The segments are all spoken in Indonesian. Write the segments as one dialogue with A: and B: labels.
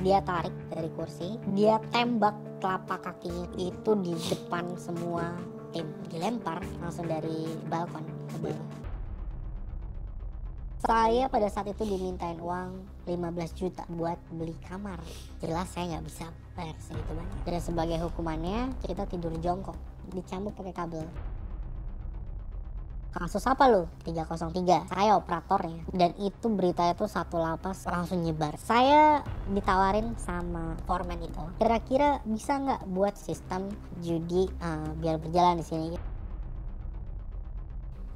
A: Dia tarik dari kursi, dia tembak telapak kakinya itu di depan semua tim, dilempar langsung dari balkon ke bawah. Saya pada saat itu dimintain uang 15 juta buat beli kamar. Jelas saya nggak bisa bayar segitu banyak. Dan sebagai hukumannya kita tidur jongkok, dicambuk pakai kabel. Kasus apa lo? 303. Saya operatornya. Dan itu beritanya tuh satu lapas langsung nyebar. Saya ditawarin sama foreman itu, kira-kira bisa nggak buat sistem judi biar berjalan di sini.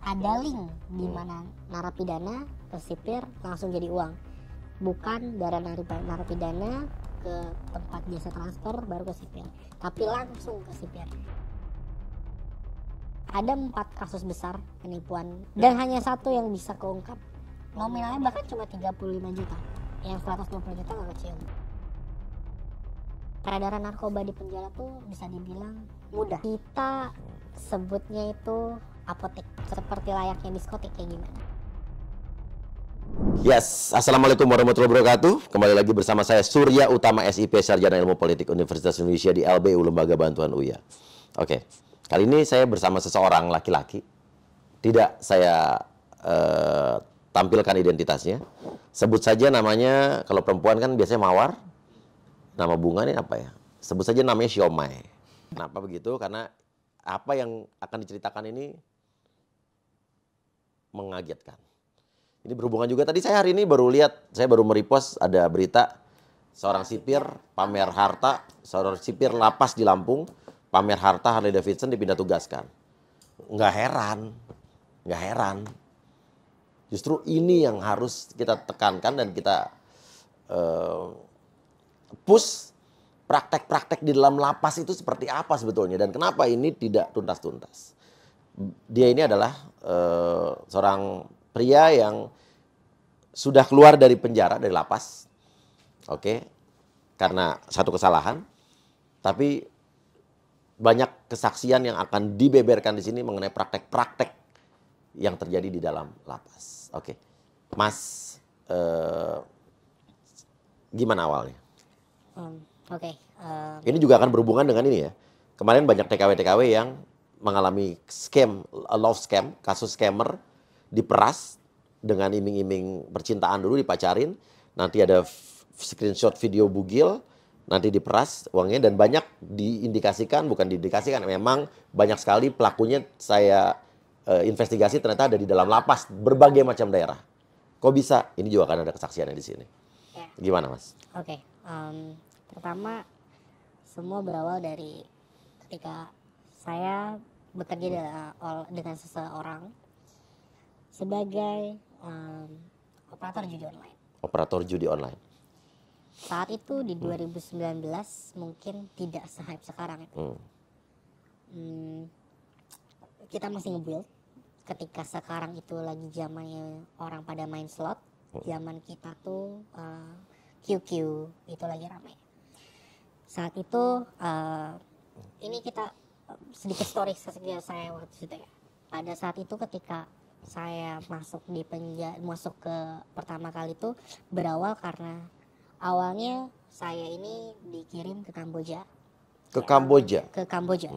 A: Ada link di mana narapidana ke sipir langsung jadi uang. Bukan dari narapidana ke tempat jasa transfer baru ke sipir, tapi langsung ke sipir. Ada 4 kasus besar penipuan dan hanya satu yang bisa keungkap. Nominalnya bahkan cuma 35 juta. Yang 120 juta nggak kecil. Peredaran narkoba di penjara tuh bisa dibilang mudah. Kita sebutnya itu apotek, seperti layaknya diskotik kayak gimana.
B: Yes, Assalamualaikum warahmatullahi wabarakatuh. Kembali lagi bersama saya Surya Utama SIP, Sarjana Ilmu Politik Universitas Indonesia di LBU Lembaga Bantuan UIA. Oke, kali ini saya bersama seseorang laki-laki. Tidak saya tampilkan identitasnya. Sebut saja namanya, kalau perempuan kan biasanya Mawar. Nama bunga ini apa ya? Sebut saja namanya Siomay. Kenapa begitu? Karena apa yang akan diceritakan ini mengagetkan. Ini berhubungan juga, tadi saya hari ini baru lihat, saya baru merepost ada berita seorang sipir pamer harta, seorang sipir lapas di Lampung pamer harta Harley Davidson dipindah tugaskan. Nggak heran. Justru ini yang harus kita tekankan dan kita push praktek-praktek di dalam lapas itu seperti apa sebetulnya dan kenapa ini tidak tuntas-tuntas. Dia ini adalah seorang pria yang sudah keluar dari penjara, dari lapas, oke, karena satu kesalahan, tapi banyak kesaksian yang akan dibeberkan di sini mengenai praktek-praktek yang terjadi di dalam lapas. Oke, Mas, gimana awalnya? Ini juga akan berhubungan dengan ini ya. Kemarin banyak TKW-TKW yang mengalami scam, love scam, kasus scammer, diperas dengan iming-iming percintaan dulu, dipacarin, nanti ada screenshot video bugil, nanti diperas uangnya dan banyak memang banyak sekali pelakunya saya investigasi ternyata ada di dalam lapas berbagai macam daerah. Kok bisa? Ini juga akan ada kesaksiannya di sini. Ya. Gimana, Mas?
A: Oke, pertama semua berawal dari ketika saya bekerja dengan seseorang sebagai operator judi online.
B: Operator judi online.
A: Saat itu di 2019 mungkin tidak se-hype sekarang itu. Kita masih nge-build. Ketika sekarang itu lagi zamannya orang pada main slot, zaman kita tuh QQ itu lagi ramai. Saat itu ini kita sedikit story saya waktu itu ya. Pada saat itu ketika saya masuk ke pertama kali itu berawal karena awalnya saya ini dikirim ke Kamboja.
B: Ke Kamboja?
A: Ke Kamboja.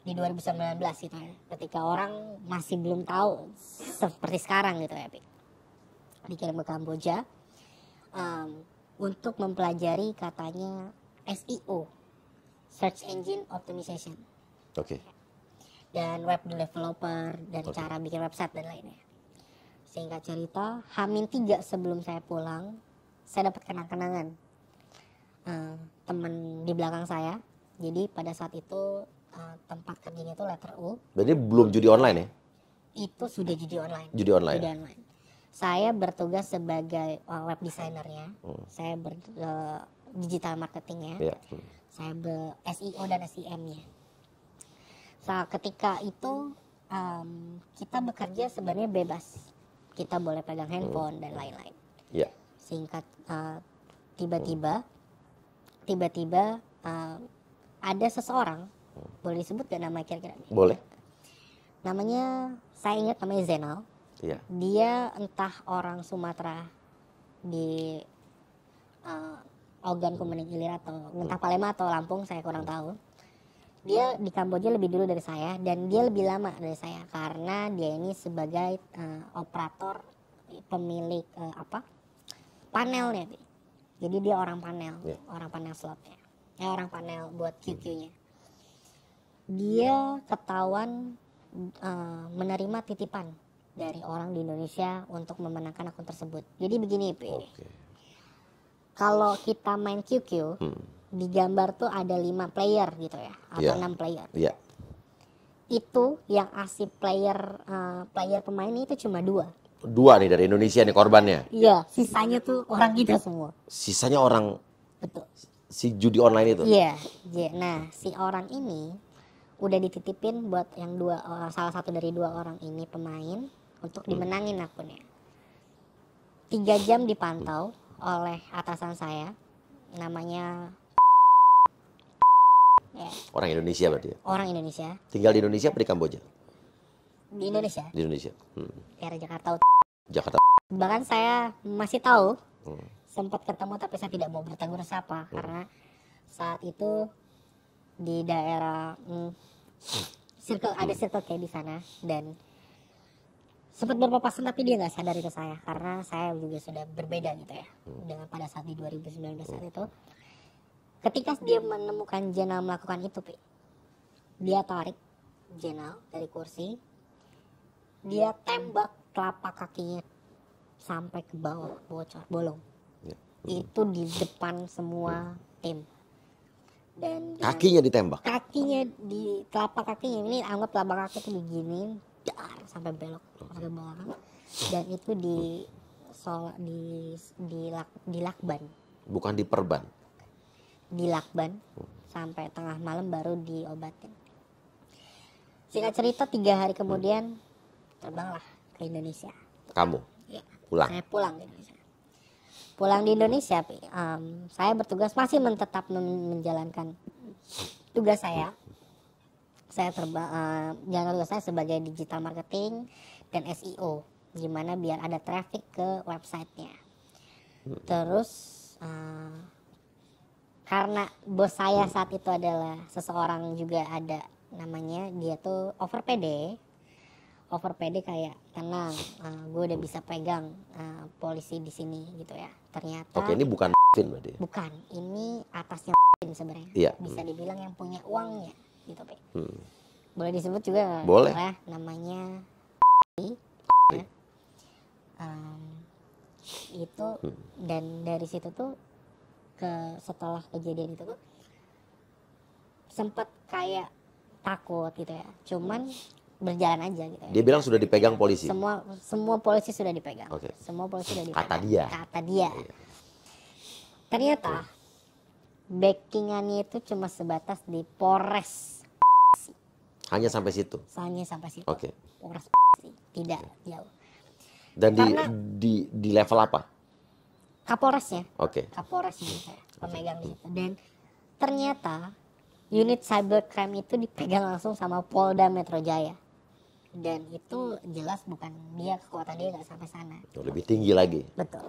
A: Di 2019 gitu ya. Ketika orang masih belum tahu seperti sekarang gitu ya. Dikirim ke Kamboja untuk mempelajari katanya SEO, Search Engine Optimization.
B: Oke.
A: Dan web developer dan cara bikin website dan lainnya. Singkat cerita, H-3 sebelum saya pulang, saya dapat kenang-kenangan teman di belakang saya. Jadi pada saat itu tempat kerjanya itu letter U.
B: Berarti belum judi online ya?
A: Itu sudah judi online.
B: Judi online.
A: Judi online. Saya bertugas sebagai web designernya. Saya digital marketingnya. Saya SEO dan SEM-nya. Ketika itu kita bekerja sebenarnya bebas, kita boleh pegang handphone dan lain-lain.
B: Yeah.
A: Singkat tiba-tiba ada seseorang, boleh disebut gak nama kira-kira?
B: Boleh.
A: Namanya saya ingat namanya Zainal.
B: Yeah.
A: Dia entah orang Sumatera di Ogan Kumening Ilir atau entah Palembang atau Lampung, saya kurang tahu. Dia di Kamboja lebih dulu dari saya dan dia lebih lama dari saya karena dia ini sebagai operator pemilik panelnya. Jadi dia orang panel, orang panel slotnya, orang panel buat QQ-nya. Dia ketahuan menerima titipan dari orang di Indonesia untuk memenangkan akun tersebut. Jadi begini, P. Kalau kita main QQ, di gambar tuh ada 5 player gitu ya, atau 6 player. Itu yang asli player pemain itu cuma 2.
B: 2 nih dari Indonesia nih korbannya.
A: Iya, sisanya tuh orang kita semua.
B: Sisanya orang.
A: Betul.
B: Si judi online itu.
A: Iya. Nah, si orang ini udah dititipin buat yang salah satu dari 2 orang ini pemain untuk dimenangin akunnya. 3 jam dipantau oleh atasan saya, namanya
B: orang Indonesia berarti ya?
A: Orang Indonesia.
B: Tinggal di Indonesia apa di Kamboja?
A: Di Indonesia.
B: Di Indonesia.
A: Daerah Jakarta.
B: Jakarta.
A: Bahkan saya masih tahu, sempat ketemu tapi saya tidak mau bertegur sapa karena saat itu di daerah circle K di sana dan sempat berpapasan tapi dia nggak sadar itu saya karena saya juga sudah berbeda gitu ya dengan pada saat di 2019 saat itu. Ketika dia menemukan Jenal melakukan itu, dia tarik Jenal dari kursi, dia tembak telapak kakinya sampai ke bawah, bocor, bolong. Itu di depan semua tim. Dan
B: kakinya ditembak.
A: Kakinya di telapak kakinya ini, anggap telapak kaki itu diginiin, dar sampai belok sampai belakang. Dan itu di lakban.
B: Bukan di perban.
A: Di lakban sampai tengah malam baru diobatin. Singkat cerita 3 hari kemudian terbanglah ke Indonesia.
B: Kamu?
A: Ya,
B: pulang?
A: Saya pulang ke Indonesia. Pulang di Indonesia, saya bertugas masih tetap menjalankan tugas saya. Saya jalankan tugas saya sebagai digital marketing dan SEO, gimana biar ada traffic ke websitenya. Terus karena bos saya saat itu adalah seseorang juga ada namanya dia tuh over PD kayak tenang, gue udah bisa pegang polisi di sini gitu ya. Ternyata
B: Oke, ini bukan berarti.
A: Bukan, ini atasnya sebenarnya.
B: Iya.
A: Bisa dibilang yang punya uangnya gitu, Pe. Boleh disebut juga?
B: Boleh.
A: Namanya ya. Itu dan dari situ tuh setelah kejadian itu tuh sempat kayak takut gitu ya. Cuman berjalan aja gitu ya.
B: Dia bilang sudah dipegang polisi.
A: Semua polisi sudah dipegang.
B: Oke.
A: Semua polisi sudah dipegang.
B: Kata dia.
A: Iya. Ternyata backingannya itu cuma sebatas di Polres.
B: Hanya sampai situ.
A: Oke. Polres tidak jauh.
B: Dan di level apa?
A: Kapolresnya.
B: Oke.
A: Kapolres gitu ya, pemegang di situ. Dan ternyata unit cybercrime itu dipegang langsung sama Polda Metro Jaya. Dan itu jelas bukan kekuatan dia nggak sampai sana.
B: Lebih tinggi lagi.
A: Betul.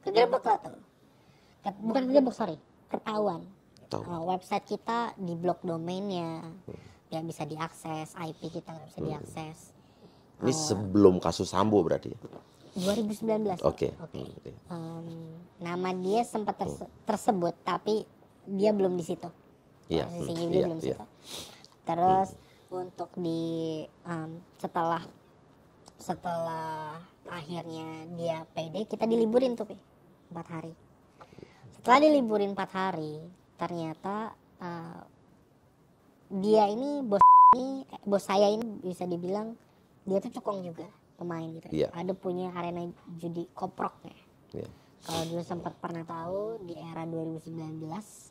A: Kegerebek lah tuh. Bukan kegerebek, ketahuan. Website kita di blok domainnya, nggak bisa diakses, IP kita nggak bisa diakses.
B: Ini sebelum kasus Sambo berarti?
A: 2019.
B: Oke.
A: Nama dia sempat tersebut, tapi dia belum di situ.
B: Iya.
A: Posisinya dia belum di situ. Terus untuk setelah akhirnya dia PD, kita diliburin tuh 4 hari. Setelah diliburin 4 hari, ternyata dia ini bos saya ini bisa dibilang dia tuh cukong juga pemain gitu.
B: Yeah.
A: Ada punya arena judi koprok ya.
B: Yeah.
A: Kalau dulu sempat pernah tahu di era 2019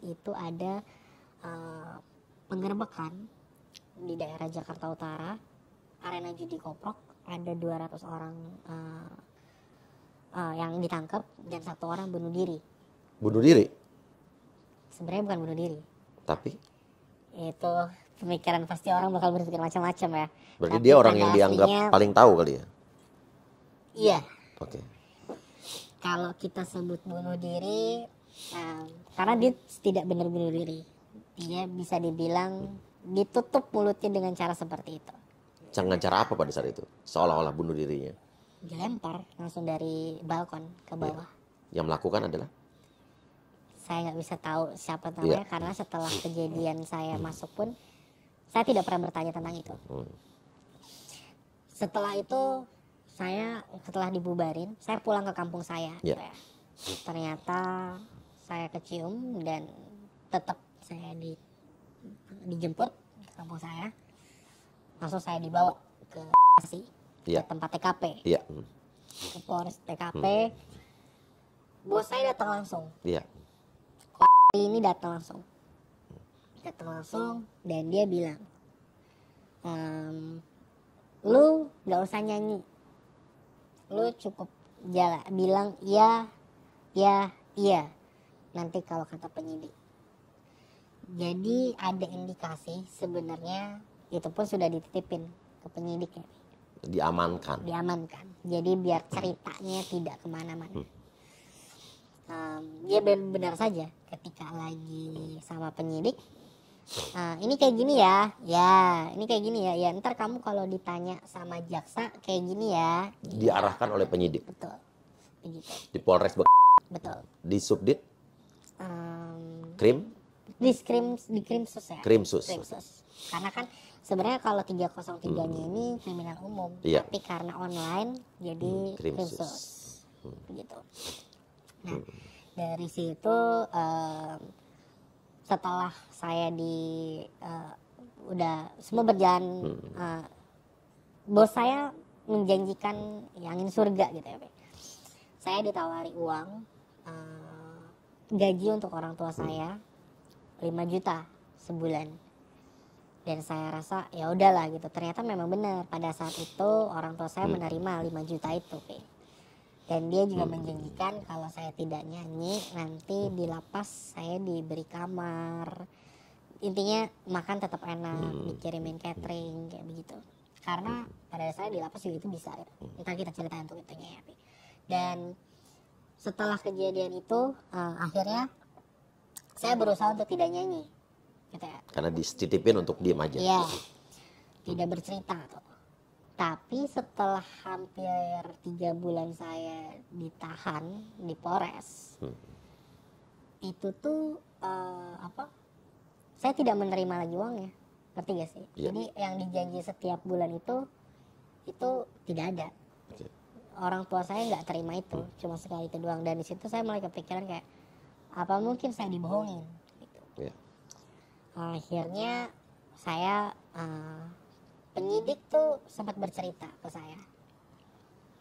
A: itu ada penggerbekan di daerah Jakarta Utara, arena judi koprok, ada 200 orang yang ditangkap dan 1 orang bunuh diri.
B: Bunuh diri?
A: Sebenarnya bukan bunuh diri.
B: Tapi?
A: Itu pemikiran pasti orang bakal berpikir macam-macam ya.
B: Berarti
A: tapi
B: dia orang yang dianggap paling tahu kali ya?
A: Iya.
B: Oke.
A: kalau kita sebut bunuh diri, karena dia tidak benar bunuh diri, dia bisa dibilang ditutup mulutnya dengan cara seperti itu.
B: Dengan cara apa pada saat itu? Seolah-olah bunuh dirinya.
A: Dilempar langsung dari balkon ke bawah.
B: Yang melakukan adalah?
A: Saya nggak bisa tahu siapa namanya karena setelah kejadian saya masuk pun saya tidak pernah bertanya tentang itu. Setelah itu setelah dibubarin, saya pulang ke kampung saya. Gitu ya. Ternyata saya kecium dan tetap saya dijemput ke kampung saya. Langsung saya dibawa ke ke tempat TKP. Ke Polres TKP. Bos saya datang langsung. Ini datang langsung dan dia bilang, lu nggak usah nyanyi, lu cukup bilang iya, nanti kalau kata penyidik. Jadi ada indikasi sebenarnya itu pun sudah dititipin ke penyidiknya. Diamankan. Jadi biar ceritanya tidak kemana-mana. Dia benar saja ketika lagi sama penyidik, ini kayak gini ya, ini kayak gini ya, ntar kamu kalau ditanya sama jaksa kayak gini ya.
B: Diarahkan oleh penyidik.
A: Betul, begitu.
B: Di Polres
A: Betul.
B: Di Subdit? Krim?
A: Di Krimsus ya.
B: Krimsus.
A: Karena kan sebenarnya kalau 303-nya ini kriminal umum, tapi karena online jadi Krimsus. Begitu. Nah, dari situ setelah saya udah semua berjalan, bos saya menjanjikan angin surga gitu ya. Saya ditawari uang gaji untuk orang tua saya 5 juta sebulan. Dan saya rasa ya udahlah gitu. Ternyata memang benar pada saat itu orang tua saya menerima 5 juta itu. Dan dia juga menjanjikan kalau saya tidak nyanyi nanti di lapas saya diberi kamar. Intinya makan tetap enak, dikirimin catering kayak begitu. Karena pada saya di lapas juga itu bisa. Ntar kita ceritain untuk itunya ya. Dan setelah kejadian itu akhirnya saya berusaha untuk tidak nyanyi. Gitu ya.
B: Karena dititipin untuk diem aja.
A: Iya. Tidak bercerita tuh. Tapi setelah hampir 3 bulan saya ditahan di Polres, itu tuh saya tidak menerima lagi uangnya, ngerti gak sih? Jadi yang dijanji setiap bulan itu tidak ada. Orang tua saya nggak terima itu, cuma sekali itu doang. Dan di situ saya mulai kepikiran kayak apa mungkin saya dibohongin? Gitu. Akhirnya saya penyidik tuh sempat bercerita ke saya,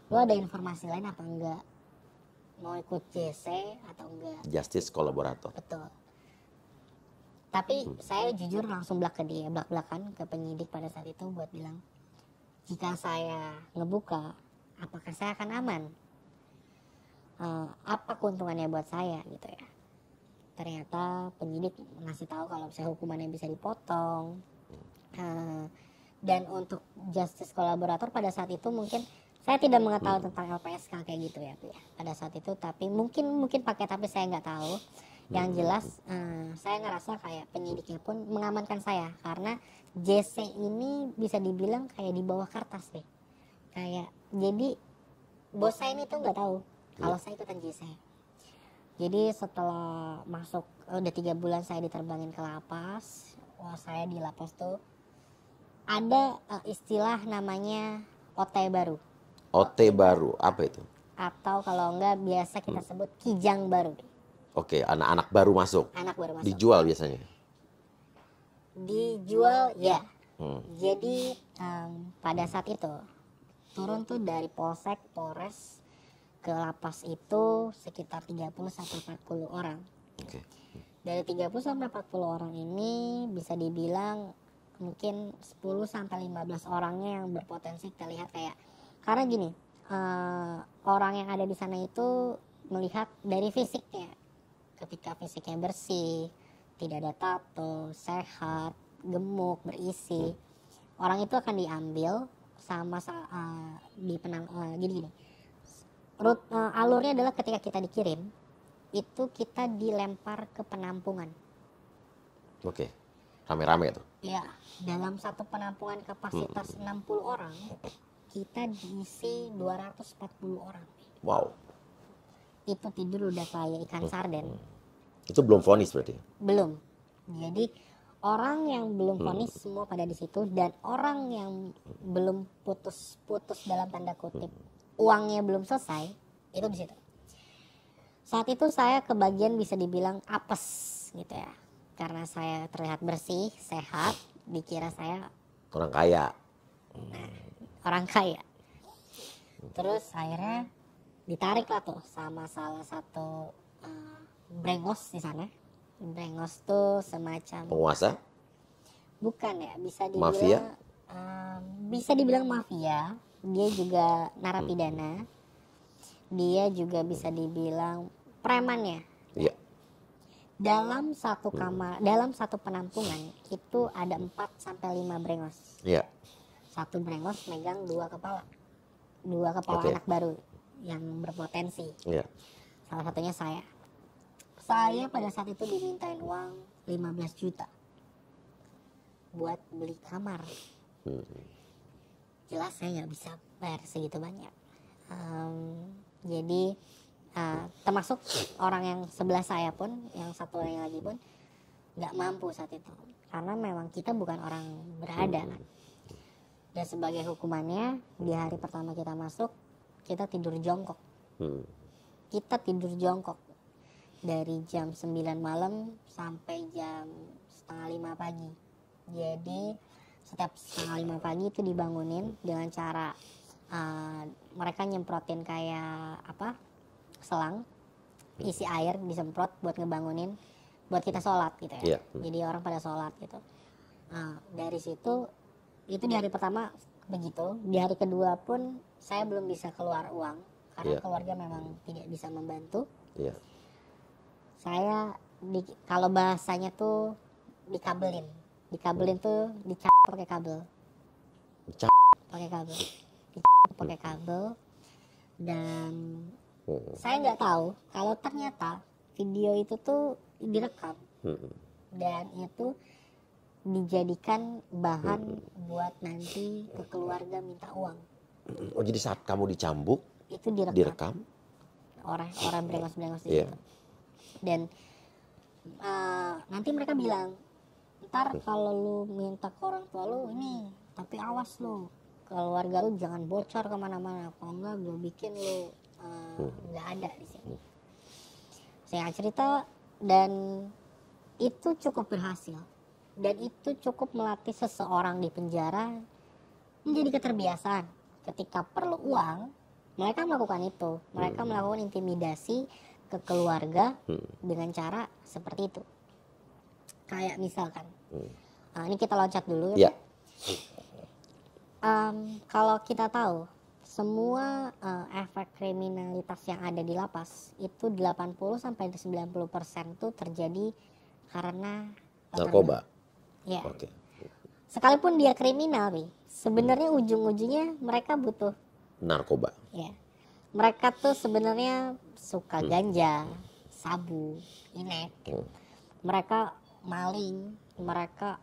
A: lo ada informasi lain apa enggak, mau ikut JC atau enggak,
B: Justice Kolaborator.
A: Betul. Tapi saya jujur langsung belak-belakan ke penyidik pada saat itu buat bilang, jika saya ngebuka apakah saya akan aman, apa keuntungannya buat saya gitu ya. Ternyata penyidik ngasih tahu kalau saya hukumannya bisa dipotong. Dan untuk justice kolaborator pada saat itu mungkin saya tidak mengetahui tentang LPSK kayak gitu ya pada saat itu, tapi mungkin pakai, tapi saya nggak tahu. Yang jelas saya ngerasa kayak penyidiknya pun mengamankan saya karena JC ini bisa dibilang kayak di bawah kertas deh. Kayak jadi bos saya ini tuh nggak tahu kalau saya ikutan JC. Jadi setelah masuk udah 3 bulan saya diterbangin ke lapas. Saya di lapas tuh ada istilah namanya OT baru.
B: OT baru, apa itu?
A: Atau kalau enggak biasa kita sebut kijang baru.
B: Oke, anak-anak baru masuk.
A: Anak baru masuk.
B: Dijual biasanya?
A: Dijual ya. Jadi pada saat itu turun tuh dari Polsek, Polres ke lapas itu sekitar 30-40 orang.
B: Okay.
A: Dari 30-40 orang ini bisa dibilang mungkin 10-15 orangnya yang berpotensi terlihat kayak, karena gini, orang yang ada di sana itu melihat dari fisiknya. Ketika fisiknya bersih, tidak ada tato, sehat, gemuk, berisi, orang itu akan diambil sama gini. Alurnya adalah ketika kita dikirim, itu kita dilempar ke penampungan.
B: Oke. Rame-rame tuh.
A: Ya, dalam satu penampungan kapasitas 60 orang, kita diisi 240 orang.
B: Wow.
A: Itu tidur udah kayak ikan sarden.
B: Itu belum vonis berarti.
A: Belum. Jadi orang yang belum vonis semua pada di situ, dan orang yang belum putus dalam tanda kutip, uangnya belum selesai, itu di situ. Saat itu saya kebagian bisa dibilang apes gitu ya. Karena saya terlihat bersih, sehat, dikira saya
B: Orang kaya.
A: orang kaya. Terus akhirnya ditarik lah tuh sama salah satu brengos di sana. Brengos tuh semacam
B: Penguasa.
A: bukan ya, bisa
B: Mafia?
A: dibilang bisa dibilang mafia. Dia juga narapidana. Dia juga bisa dibilang preman ya.
B: Iya.
A: Dalam satu kamar, dalam satu penampungan itu ada 4 sampai 5 brengos.
B: Iya.
A: Satu brengos megang 2 kepala. 2 kepala
B: Oke.
A: anak baru yang berpotensi.
B: Iya.
A: Salah satunya saya. Saya pada saat itu dimintain uang 15 juta buat beli kamar. Jelas saya nggak bisa bayar segitu banyak. Jadi termasuk orang yang sebelah saya pun, yang satu orang lagi pun nggak mampu saat itu, karena memang kita bukan orang berada. Dan sebagai hukumannya, di hari pertama kita masuk, kita tidur jongkok. Kita tidur jongkok dari jam 9 malam sampai jam setengah 5 pagi. Jadi setiap setengah 5 pagi itu dibangunin dengan cara mereka nyemprotin kayak selang isi air, disemprot buat ngebangunin, buat kita sholat gitu ya.
B: Iya.
A: Jadi orang pada sholat gitu. Dari situ, itu di hari pertama begitu. Di hari kedua pun saya belum bisa keluar uang karena
B: Iya.
A: keluarga memang tidak bisa membantu.
B: Iya.
A: Saya kalau bahasanya tuh dikabelin tuh, dicap pakai kabel.
B: Dicap.
A: Pakai kabel. Pakai kabel. Dan saya nggak tahu kalau ternyata video itu tuh direkam dan itu dijadikan bahan buat nanti ke keluarga minta uang.
B: Oh, jadi saat kamu dicambuk,
A: Itu direkam. Orang brengos-brengos di
B: Iya.
A: situ. Dan nanti mereka bilang, ntar kalau lu minta ke orang tua lu ini, tapi awas lu, keluarga lu jangan bocor kemana-mana, kalau enggak gue bikin lu nggak ada di sini. Saya cerita, dan itu cukup berhasil, dan itu cukup melatih seseorang di penjara menjadi keterbiasaan. Ketika perlu uang, mereka melakukan itu. Mereka melakukan intimidasi ke keluarga dengan cara seperti itu. Kayak misalkan, ini kita loncat dulu
B: Iya.
A: Kalau kita tahu semua efek kriminalitas yang ada di lapas itu 80 sampai 90% tuh terjadi karena
B: Narkoba.
A: Ya.
B: Oke.
A: Sekalipun dia kriminal nih, sebenarnya ujung-ujungnya mereka butuh
B: Narkoba.
A: ya. Mereka tuh sebenarnya suka ganja, sabu, inek. Mereka maling, mereka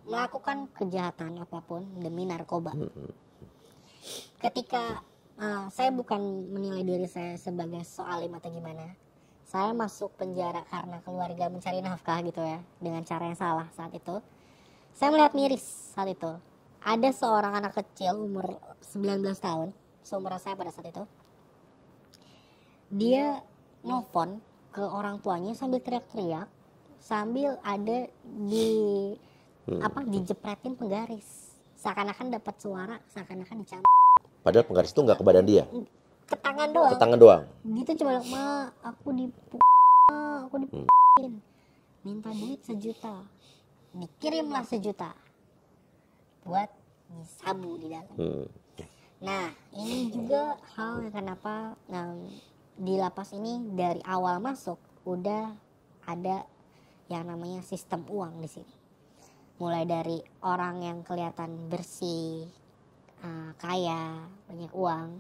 A: melakukan kejahatan apapun demi narkoba. Ketika saya bukan menilai diri saya sebagai soalim atau gimana, saya masuk penjara karena keluarga mencari nafkah gitu ya, dengan cara yang salah saat itu. Saya melihat miris saat itu. Ada seorang anak kecil umur 19 tahun, seumuran saya pada saat itu. Dia nelfon ke orang tuanya sambil teriak-teriak, sambil ada dijepretin penggaris. Seakan-akan dapat suara, seakan-akan dicambuk.
B: Padahal penggaris itu nggak ke badan dia,
A: Ke tangan doang.
B: ke tangan doang.
A: Gitu cuma bilang, "Ma, aku dipukulin. Minta duit 1 juta." Dikirimlah 1 juta buat sabu di dalam. Nah, ini juga hal yang kenapa di lapas ini dari awal masuk udah ada yang namanya sistem uang di sini. Mulai dari orang yang kelihatan bersih, kaya, banyak uang,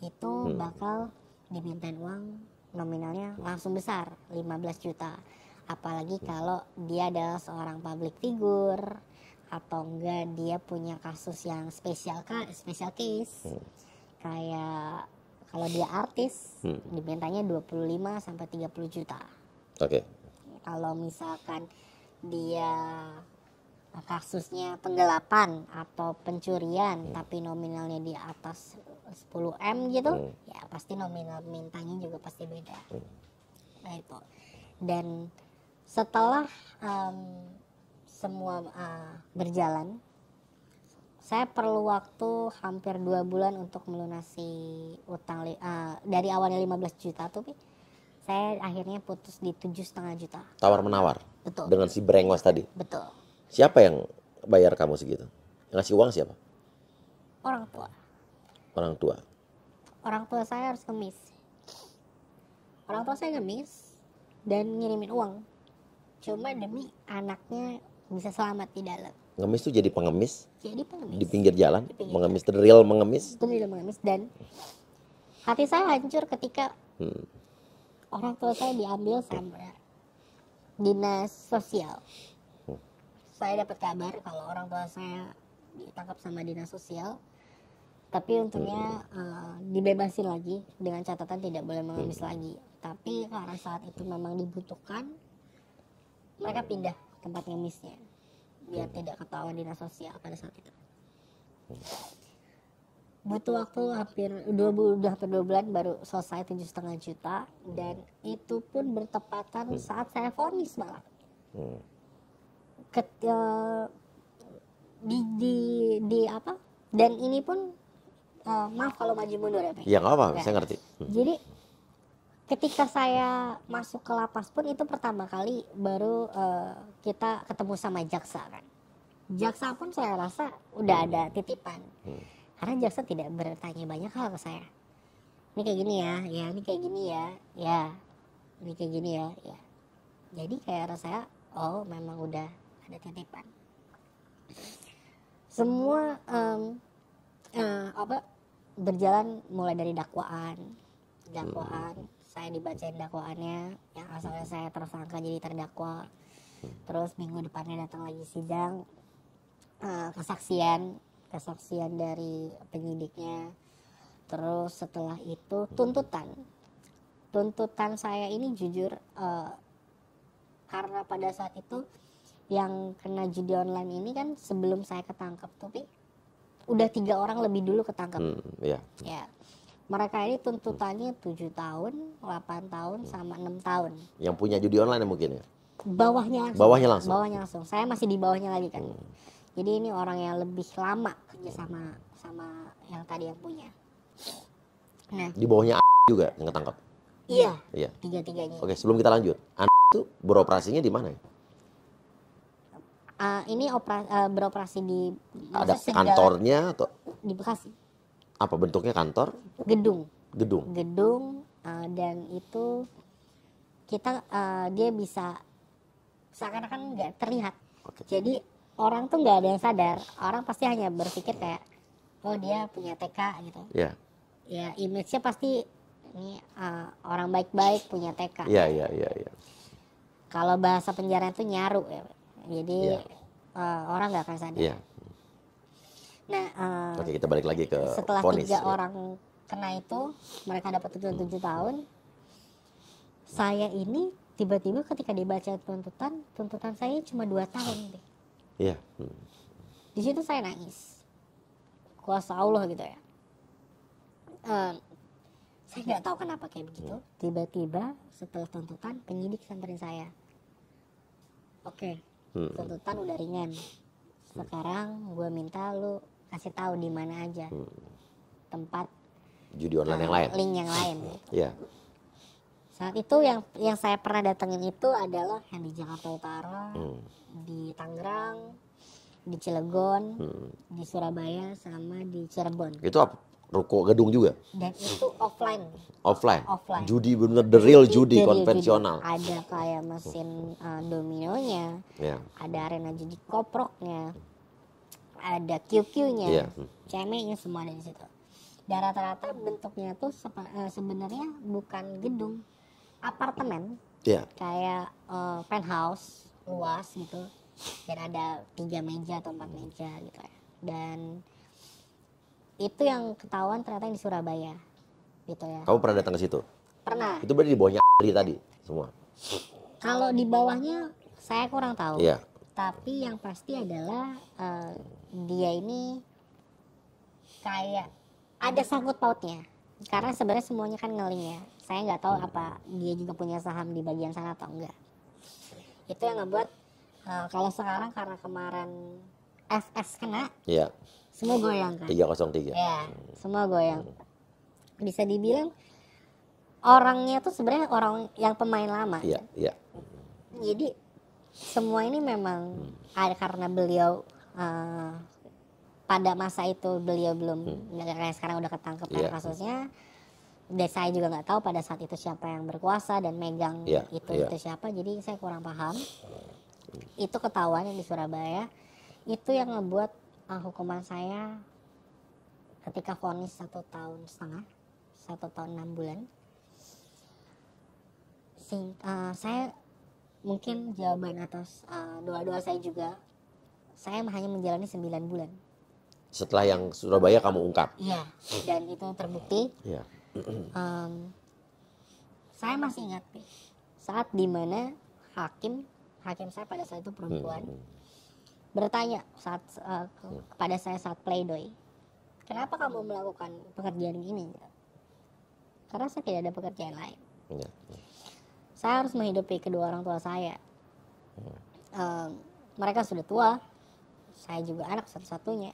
A: itu bakal dimintain uang nominalnya langsung besar 15 juta. Apalagi kalau dia adalah seorang public figure atau enggak dia punya kasus yang special case. Kayak kalau dia artis dimintanya 25 sampai 30 juta.
B: Oke.
A: Kalau misalkan dia kasusnya penggelapan atau pencurian tapi nominalnya di atas 10 M gitu, ya pasti nominal mintanya juga pasti beda. Nah itu. Dan setelah semua berjalan, saya perlu waktu hampir 2 bulan untuk melunasi utang dari awalnya 15 juta tuh, saya akhirnya putus di 7,5 juta.
B: Tawar menawar.
A: Betul.
B: Dengan si brengos tadi.
A: Betul.
B: Siapa yang bayar kamu segitu? Yang ngasih uang siapa?
A: Orang tua.
B: Orang tua.
A: Orang tua saya harus ngemis. Orang tua saya ngemis dan ngirimin uang. Cuma demi anaknya bisa selamat di dalam.
B: Ngemis tuh jadi pengemis
A: Jadi pengemis.
B: di pinggir jalan,
A: Di pinggir
B: mengemis, the real mengemis.
A: Itu dia mengemis. Dan hati saya hancur ketika orang tua saya diambil sama dinas sosial. Saya dapat kabar kalau orang tua saya ditangkap sama dinas sosial, tapi untungnya dibebasin lagi dengan catatan tidak boleh mengemis lagi. Tapi karena saat itu memang dibutuhkan, mereka pindah tempat ngemisnya biar tidak ketahuan dinas sosial pada saat itu. Butuh waktu hampir 2 bulan baru selesai 7,5 juta, dan itu pun bertepatan saat saya vonis malah. Di apa? Dan ini pun maaf kalau maju mundur ya, Pak.
B: Ya nggak apa-apa, saya ngerti.
A: Jadi ketika saya masuk ke lapas pun itu pertama kali baru kita ketemu sama jaksa kan. Jaksa pun saya rasa udah ada titipan. Karena jaksa tidak bertanya banyak hal ke saya. Ini kayak gini ya, ya ini kayak gini ya, ya ini kayak gini ya, ya. Jadi kayak rasanya oh memang udah ada titipan. Semua berjalan mulai dari dakwaan. Saya dibacain dakwaannya, yang asalnya saya tersangka jadi terdakwa. Terus minggu depannya datang lagi sidang, kesaksian dari penyidiknya. Terus setelah itu tuntutan saya ini jujur, karena pada saat itu yang kena judi online ini kan sebelum saya ketangkep tuh, udah 3 orang lebih dulu ketangkep.
B: Ya.
A: Mereka ini tuntutannya 7 tahun, 8 tahun, sama 6 tahun.
B: Yang punya judi online mungkin ya?
A: Bawahnya langsung. Saya masih di bawahnya lagi kan. Jadi ini orang yang lebih lama kerja sama yang tadi yang punya. Nah,
B: Di bawahnya juga yang ketangkap?
A: iya.
B: Iya.
A: Tiga-tiganya.
B: Oke, sebelum kita lanjut, itu beroperasinya di mana ya?
A: Ini beroperasi di
B: Ada kantornya atau
A: di Bekasi.
B: apa bentuknya kantor?
A: Gedung,
B: Gedung.
A: dan itu kita dia bisa seakan-akan nggak terlihat.
B: Oke.
A: Jadi orang tuh nggak ada yang sadar. Orang pasti hanya berpikir kayak, oh dia punya TK gitu.
B: Ya.
A: Ya image-nya pasti ini orang baik-baik punya TK.
B: Iya.
A: Kalau bahasa penjara itu nyaru ya. Jadi
B: Iya.
A: orang nggak akan sadar.
B: Iya.
A: Nah,
B: Oke, kita balik lagi ke
A: setelah
B: vonis.
A: 3 orang kena itu, mereka dapat 7 tahun. Saya ini tiba-tiba ketika dibaca tuntutan saya cuma 2 tahun.
B: Iya.
A: Di situ saya nangis. Kuasa Allah gitu ya. Saya nggak tahu kenapa kayak begitu. Tiba-tiba setelah tuntutan, penyidik samperin saya. Oke, tuntutan udah ringan. Sekarang gue minta lu kasih tahu di mana aja tempat
B: Judi online yang lain.
A: link yang lain.
B: Iya.
A: Saat itu yang saya pernah datengin itu adalah yang di Jakarta Utara, di Tangerang, di Cilegon, di Surabaya, sama di Cirebon.
B: Itu apa? Ruko gedung juga?
A: Dan itu offline.
B: Offline.
A: Offline.
B: Judi bener the real judi konvensional.
A: Ada kayak mesin dominonya,
B: Ya.
A: ada arena judi koproknya, ada QQ-nya,
B: Iya.
A: cemenya, semua ada di situ. Dan rata-rata bentuknya tuh sebenarnya bukan gedung, apartemen,
B: Iya.
A: kayak penthouse luas gitu, dan ada 3 meja atau 4 meja gitu ya. Dan itu yang ketahuan ternyata yang di Surabaya gitu ya.
B: Kamu pernah datang ke situ?
A: Pernah.
B: Itu berarti di bawahnya tadi semua.
A: Kalau di bawahnya saya kurang tahu.
B: Iya.
A: Tapi yang pasti adalah dia ini kayak ada sangkut pautnya. Karena sebenarnya semuanya kan ngeling ya. Saya nggak tahu apa dia juga punya saham di bagian sana atau enggak. Itu yang ngebuat kalau sekarang karena kemarin FS kena,
B: Iya.
A: semua goyang kan.
B: 303.
A: Ya, semua goyang. Bisa dibilang orangnya tuh sebenarnya orang yang pemain lama.
B: Iya, iya.
A: Jadi semua ini memang ada karena beliau pada masa itu beliau belum kayak sekarang udah ketangkep
B: Iya.
A: kasusnya. Dan saya juga nggak tahu pada saat itu siapa yang berkuasa dan megang
B: Iya,
A: itu
B: iya.
A: siapa. Jadi saya kurang paham. Itu ketahuan yang di Surabaya. Itu yang ngebuat hukuman saya ketika vonis 1,5 tahun, 1 tahun 6 bulan. Saya mungkin jawaban atas doa-doa saya juga, saya hanya menjalani 9 bulan.
B: Setelah yang Surabaya kamu ungkap.
A: Iya, dan itu terbukti.
B: Iya.
A: Saya masih ingat nih, saat dimana hakim saya pada saat itu perempuan bertanya kepada saya saat pledoi, kenapa kamu melakukan pekerjaan ini? Karena saya tidak ada pekerjaan lain.
B: Iya.
A: Saya harus menghidupi kedua orang tua saya. Mereka sudah tua, saya juga anak satu-satunya.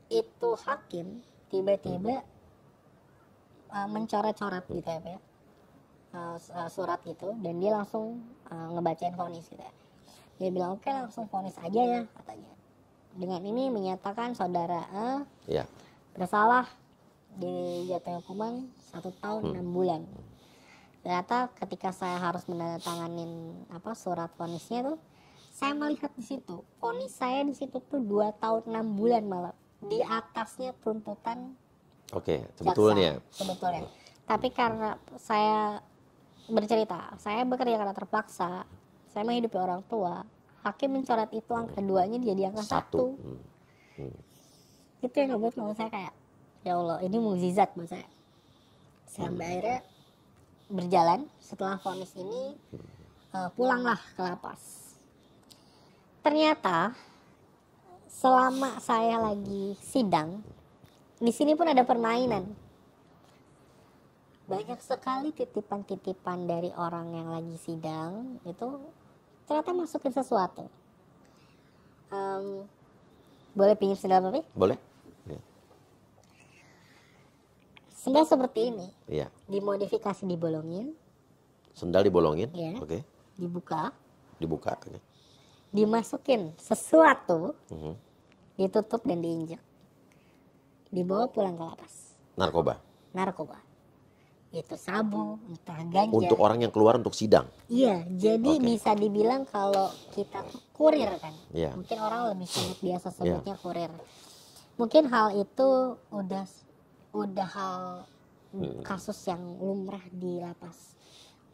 A: Itu hakim tiba-tiba mencoret-coret gitu ya, Pak, surat gitu, dan dia langsung ngebacain vonis gitu ya. Dia bilang oke, langsung vonis aja ya katanya. Dengan ini menyatakan saudara
B: Iya.
A: bersalah, dijatuhi hukuman 1 tahun 6 bulan. Ternyata ketika saya harus menandatanganin surat vonisnya tuh, saya melihat di situ vonis saya di situ tuh 2 tahun 6 bulan malah di atasnya tuntutan
B: Oke, sebetulnya.
A: jaksa, sebetulnya. Tapi karena saya bercerita, saya bekerja karena terpaksa, saya menghidupi orang tua, hakim mencoret itu angka 2-nya jadi angka 1. Itu yang ngebuat menurut saya kayak, ya Allah, ini mukjizat buat saya. Sampai akhirnya berjalan setelah vonis ini, pulanglah ke lapas. Ternyata selama saya lagi sidang, di sini pun ada permainan. Banyak sekali titipan-titipan dari orang yang lagi sidang itu ternyata masukin sesuatu. Boleh pinjam sendal Papi?
B: Boleh? Iya.
A: Sendal seperti ini,
B: Iya.
A: dimodifikasi, dibolongin,
B: Sendal dibolongin.
A: Iya.
B: Oke.
A: dibuka,
B: Dibuka. Oke.
A: dimasukin sesuatu,
B: Mhm.
A: ditutup dan diinjak, dibawa pulang ke lapas.
B: Narkoba.
A: Narkoba, itu sabu, entah ganja.
B: Untuk orang yang keluar untuk sidang.
A: Iya, jadi
B: Oke.
A: bisa dibilang kalau kita tuh kurir kan.
B: Iya.
A: Mungkin orang lebih biasa sebutnya kurir. Mungkin hal itu udah hal kasus yang lumrah di lapas.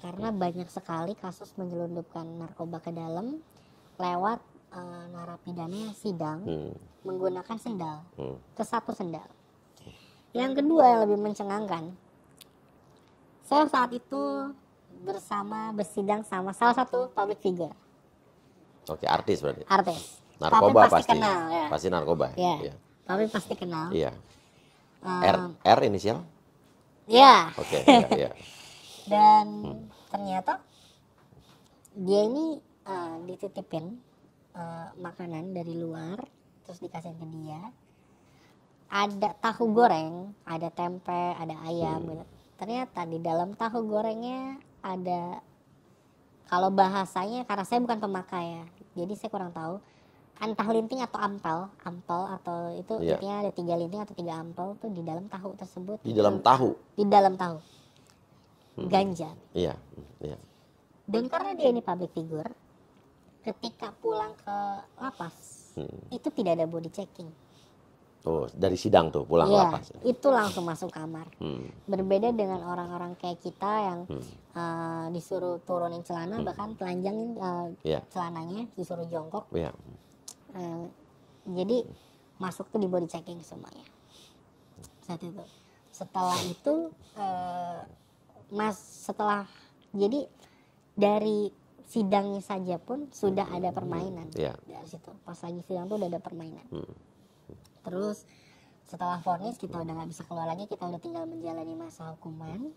A: Karena banyak sekali kasus menyelundupkan narkoba ke dalam lewat narapidana sidang menggunakan sendal. Ke satu sendal. Yang kedua yang lebih mencengangkan, saya saat itu bersidang sama salah satu public figure,
B: Oke, artis berarti.
A: artis.
B: Narkoba
A: Papi
B: pasti.
A: kenal ya.
B: Pasti narkoba.
A: Ya.
B: Iya.
A: Papi pasti kenal.
B: Iya. R inisial?
A: Ya.
B: Oke, iya, iya.
A: Dan ternyata dia ini dititipin makanan dari luar, terus dikasih ke dia. Ada tahu goreng, ada tempe, ada ayam gitu. Ternyata di dalam tahu gorengnya ada, kalau bahasanya karena saya bukan pemakai ya, jadi saya kurang tahu, entah linting atau ampel atau itu
B: Iya.
A: intinya ada 3 linting atau 3 ampel tuh di dalam tahu tersebut.
B: Di dalam tahu.
A: Di dalam tahu. Ganja.
B: Iya, iya.
A: Dan karena dia ini public figure, ketika pulang ke lapas itu tidak ada body checking.
B: Oh, dari sidang tuh pulang
A: Iya,
B: lapas.
A: itu langsung masuk kamar. Berbeda dengan orang-orang kayak kita yang disuruh turunin celana, bahkan telanjangin
B: Iya.
A: celananya, disuruh jongkok.
B: Iya.
A: Jadi masuk tuh di body checking semuanya. Saat itu. Setelah itu, jadi dari sidangnya saja pun sudah ada permainan.
B: Iya.
A: Dari situ, pas lagi sidang tuh udah ada permainan. Terus setelah vonis kita udah nggak bisa keluar lagi, kita udah tinggal menjalani masa hukuman.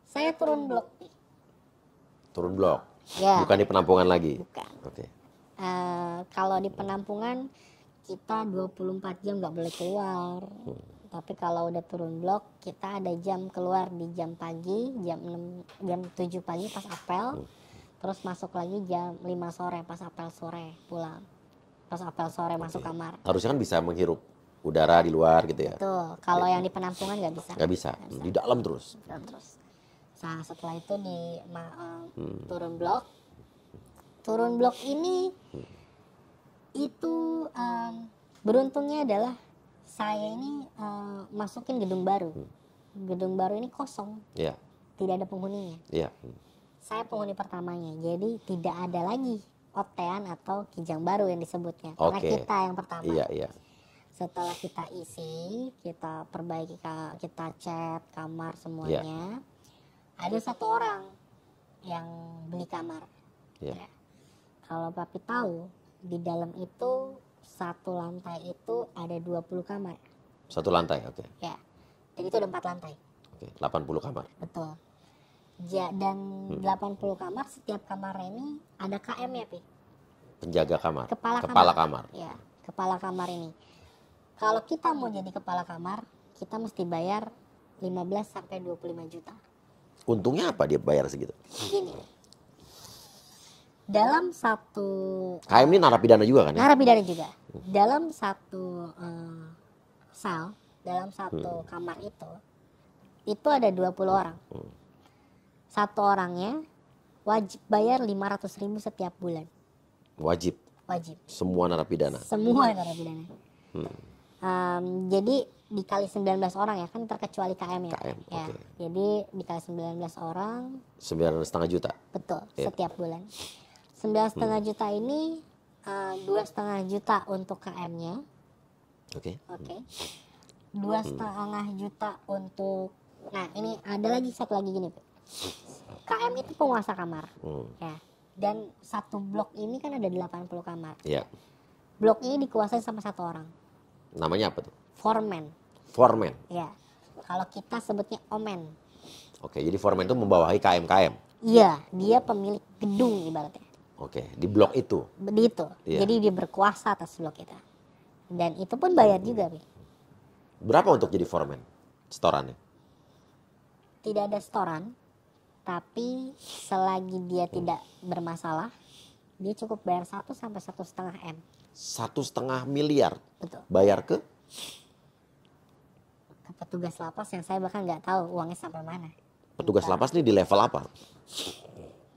A: Saya turun blok.
B: Turun blok.
A: Ya.
B: Bukan di penampungan lagi.
A: Bukan.
B: Oke.
A: Kalau di penampungan kita 24 jam nggak boleh keluar. Tapi kalau udah turun blok, kita ada jam keluar di jam pagi, jam 7 pagi pas apel. Terus masuk lagi jam 5 sore pas apel sore pulang. Pas apel sore masuk kamar.
B: Harusnya kan bisa menghirup udara di luar gitu ya.
A: Betul. Kalau yang di penampungan nggak bisa.
B: Nggak bisa. Di dalam terus.
A: Terus. Nah, setelah itu turun blok. Turun blok ini itu beruntungnya adalah saya ini masukin gedung baru. Gedung baru ini kosong.
B: Iya.
A: Tidak ada penghuninya.
B: Iya.
A: Saya penghuni pertamanya. Jadi tidak ada lagi otean atau kijang baru yang disebutnya. Karena
B: Oke.
A: kita yang pertama.
B: Iya, iya.
A: Setelah kita isi, kita perbaiki, kita cat kamar semuanya. Ada satu orang yang beli kamar.
B: Iya.
A: Ya. Kalau papi tahu, di dalam itu satu lantai itu ada 20 kamar.
B: Satu lantai, oke.
A: Ya. Jadi itu ada 4 lantai.
B: Oke, 80 kamar.
A: Betul. Dan 80 kamar, setiap kamar ini ada KM-nya, Pi.
B: Penjaga kamar.
A: Kepala
B: kamar.
A: Ya, kepala kamar ini. Kalau kita mau jadi kepala kamar, kita mesti bayar 15 sampai 25 juta.
B: Untungnya apa dia bayar segitu?
A: Gini. Dalam satu
B: KM ini narapidana juga kan ya?
A: narapidana juga. Dalam satu sel, dalam satu kamar itu ada 20 orang. Satu orangnya wajib bayar 500.000 setiap bulan.
B: Wajib.
A: Wajib.
B: Semua narapidana.
A: Semua narapidana. Jadi dikali 19 orang ya, kan terkecuali KM ya.
B: KM,
A: Ya.
B: oke.
A: Jadi dikali 19 orang,
B: 9,5 juta.
A: betul,
B: Iya.
A: setiap bulan. 9,5 juta ini 2,5 juta untuk KM-nya.
B: Oke.
A: Oke. 2,5 juta untuk, nah ini ada lagi satu lagi gini, Pak. KM itu penguasa kamar. Ya. Dan satu blok ini kan ada 80 kamar.
B: Iya.
A: Blok ini dikuasai sama satu orang.
B: Namanya apa tuh?
A: Foreman.
B: Foreman.
A: Ya. Kalau kita sebutnya omen.
B: Oke, jadi foreman itu membawahi KM-KM.
A: Iya, dia pemilik gedung ibaratnya.
B: Oke, di blok itu.
A: Begitu.
B: Iya.
A: Jadi dia berkuasa atas blok kita. Dan itu pun bayar juga, Pi.
B: Berapa untuk jadi foreman? Setorannya?
A: Tidak ada setoran, tapi selagi dia tidak bermasalah, dia cukup bayar 1 sampai 1,5 M.
B: 1,5 miliar
A: Betul.
B: bayar ke
A: Petugas lapas yang saya bahkan nggak tahu uangnya sampai mana.
B: petugas lapas nih di level apa?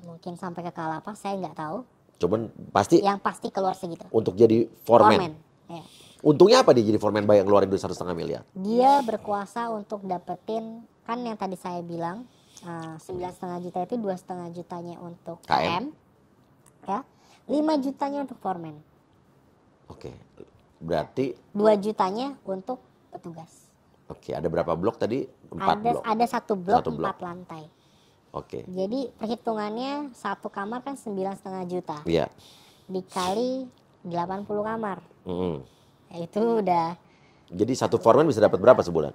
A: Mungkin sampai ke kalapas, saya nggak tahu.
B: Cuman pasti
A: Yang pasti keluar segitu.
B: untuk jadi foreman.
A: Foreman. Ya.
B: Untungnya apa dia jadi foreman bayar ngeluarin duit 1,5 miliar?
A: Dia berkuasa untuk dapetin, kan yang tadi saya bilang 9,5 juta itu 2,5 jutanya untuk KM, ya, 5 jutanya untuk foreman,
B: Oke, berarti
A: 2 jutanya untuk petugas.
B: oke, ada berapa blok tadi? 4 blok.
A: Ada satu blok,
B: Satu blok.
A: 4 lantai.
B: Oke,
A: Jadi perhitungannya satu kamar kan 9,5 juta
B: iya.
A: dikali 80 kamar,
B: Mm-mm.
A: ya, itu udah
B: Jadi satu foreman bisa dapat berapa sebulan?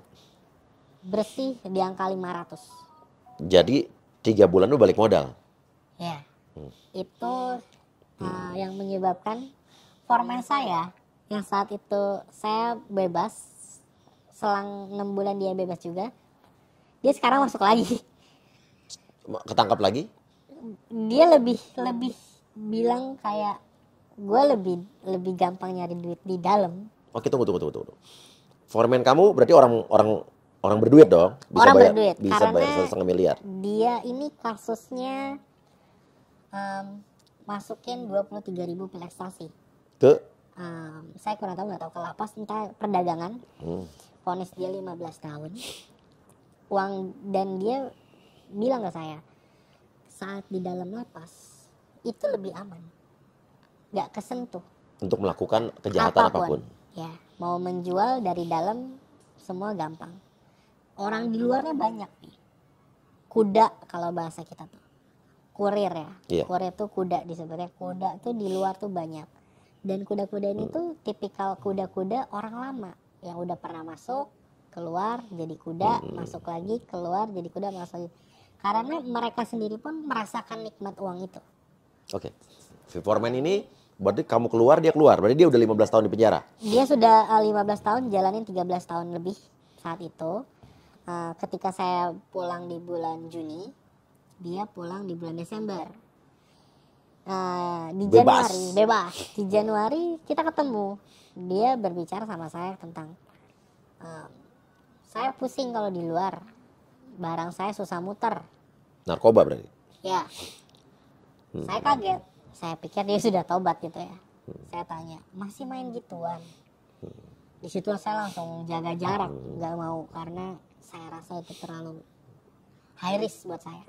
A: bersih di angka 500.
B: Jadi 3 bulan lu balik modal.
A: Ya, itu yang menyebabkan foreman saya yang saat itu saya bebas, selang 6 bulan dia bebas juga, dia sekarang masuk lagi.
B: Ketangkap lagi?
A: Dia lebih bilang kayak gue lebih gampang nyari duit di dalam.
B: Oke, tunggu. Foreman kamu berarti orang berduit dong? Bisa
A: Orang
B: bayar,
A: berduit,
B: bisa
A: karena
B: bayar 1,5 miliar.
A: Dia ini kasusnya masukin 23.000 pil ekstasi
B: Ke
A: Saya kurang tahu, nggak tahu ke lapas entah perdagangan.
B: Hmm.
A: Vonis dia 15 tahun. Dan dia bilang ke saya, saat di dalam lapas itu lebih aman, nggak kesentuh
B: Untuk melakukan kejahatan apapun.
A: ya. Mau menjual dari dalam semua gampang. Orang di luarnya banyak nih, kuda kalau bahasa kita tuh, kurir ya.
B: Iya.
A: Kurir tuh kuda disebutnya. Kuda tuh di luar tuh banyak, dan kuda-kuda ini tuh tipikal kuda-kuda orang lama yang udah pernah masuk keluar jadi kuda, masuk lagi keluar jadi kuda, masuk lagi. Karena mereka sendiri pun merasakan nikmat uang itu.
B: Oke. Foreman ini berarti kamu keluar, dia keluar. Berarti dia udah 15 tahun di penjara.
A: Dia sudah 15 tahun, jalanin 13 tahun lebih saat itu. Ketika saya pulang di bulan Juni, dia pulang di bulan Desember. Di
B: Bebas.
A: Januari, bebas. Di Januari kita ketemu. Dia berbicara sama saya tentang, saya pusing kalau di luar. Barang saya susah muter.
B: Narkoba berarti.
A: Ya, saya kaget. Saya pikir dia sudah tobat gitu ya. Saya tanya, masih main gituan? Di situ saya langsung jaga jarak, nggak mau, karena saya rasa itu terlalu high risk buat saya.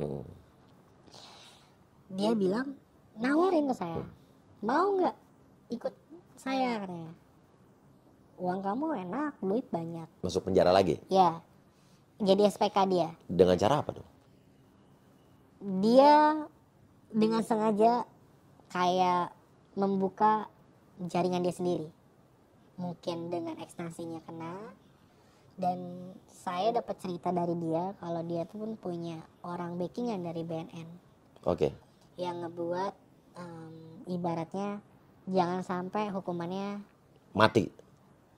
A: Dia bilang, nawarin ke saya, mau nggak ikut saya, katanya. Uang kamu enak, duit banyak.
B: Masuk penjara lagi.
A: Ya, jadi SPK dia.
B: Dengan cara apa dong?
A: Dia dengan sengaja kayak membuka jaringan dia sendiri. Mungkin dengan ekstasinya kena. Dan saya dapat cerita dari dia kalau dia tuh pun punya orang backingan dari BNN.
B: Oke.
A: Yang ngebuat ibaratnya jangan sampai hukumannya
B: Mati.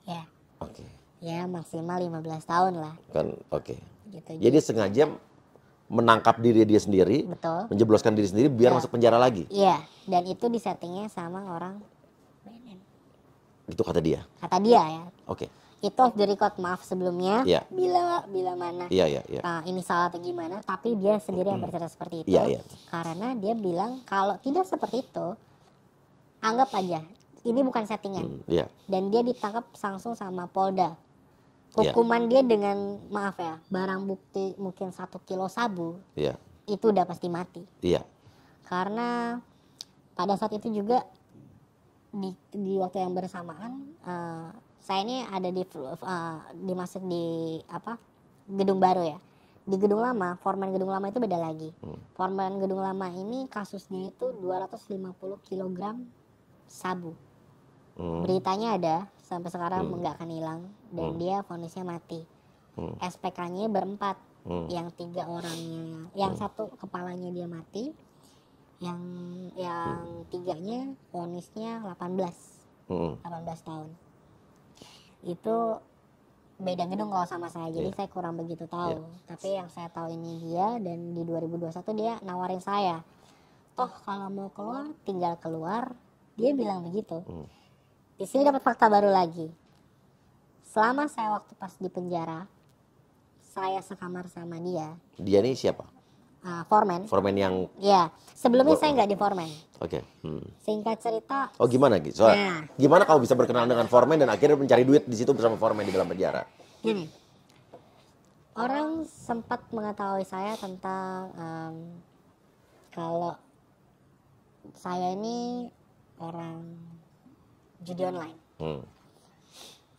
A: ya
B: Oke.
A: ya maksimal 15 tahun lah.
B: Kan oke.
A: Gitu.
B: Jadi sengaja menangkap diri dia sendiri,
A: Betul.
B: menjebloskan diri sendiri biar
A: Ya.
B: masuk penjara lagi.
A: Iya, dan itu disettingnya sama orang BNN.
B: Itu kata dia.
A: Kata dia ya.
B: Oke.
A: Itu off the record, maaf sebelumnya.
B: Iya.
A: Bila mana
B: Iya.
A: ini salah atau gimana, tapi dia sendiri yang bercerita seperti itu.
B: Iya.
A: Karena dia bilang kalau tidak seperti itu, anggap aja ini bukan settingan.
B: Iya.
A: Dan dia ditangkap langsung sama Polda.
B: Iya.
A: Hukuman dia dengan, maaf ya, barang bukti mungkin 1 kilo sabu,
B: Iya.
A: itu udah pasti mati.
B: Iya.
A: Karena pada saat itu juga di waktu yang bersamaan, saya ini ada dimasuk di gedung baru ya. Di gedung lama, foreman gedung lama itu beda lagi. Foreman gedung lama ini kasusnya itu 250 kg sabu. Beritanya ada sampai sekarang nggak akan hilang, dan dia vonisnya mati. SPK-nya berempat, yang 3 orangnya, yang 1 kepalanya dia mati, yang 3-nya vonisnya 18 tahun. Itu beda gedung kalau sama saya, jadi saya kurang begitu tahu. Tapi yang saya tahu ini dia, dan di 2021 dia nawarin saya, toh kalau mau keluar tinggal keluar. Dia bilang begitu. Di sini dapat fakta baru lagi. Selama saya waktu pas di penjara, saya sekamar sama dia.
B: Dia ini siapa?
A: Foreman.
B: Foreman yang
A: Ya, sebelumnya saya nggak di foreman.
B: oke.
A: Singkat cerita,
B: Oh gimana gitu? Soalnya, gimana kamu bisa berkenalan dengan foreman dan akhirnya mencari duit di situ bersama foreman di dalam penjara?
A: gini, orang sempat mengetahui saya tentang kalau saya ini orang judi online.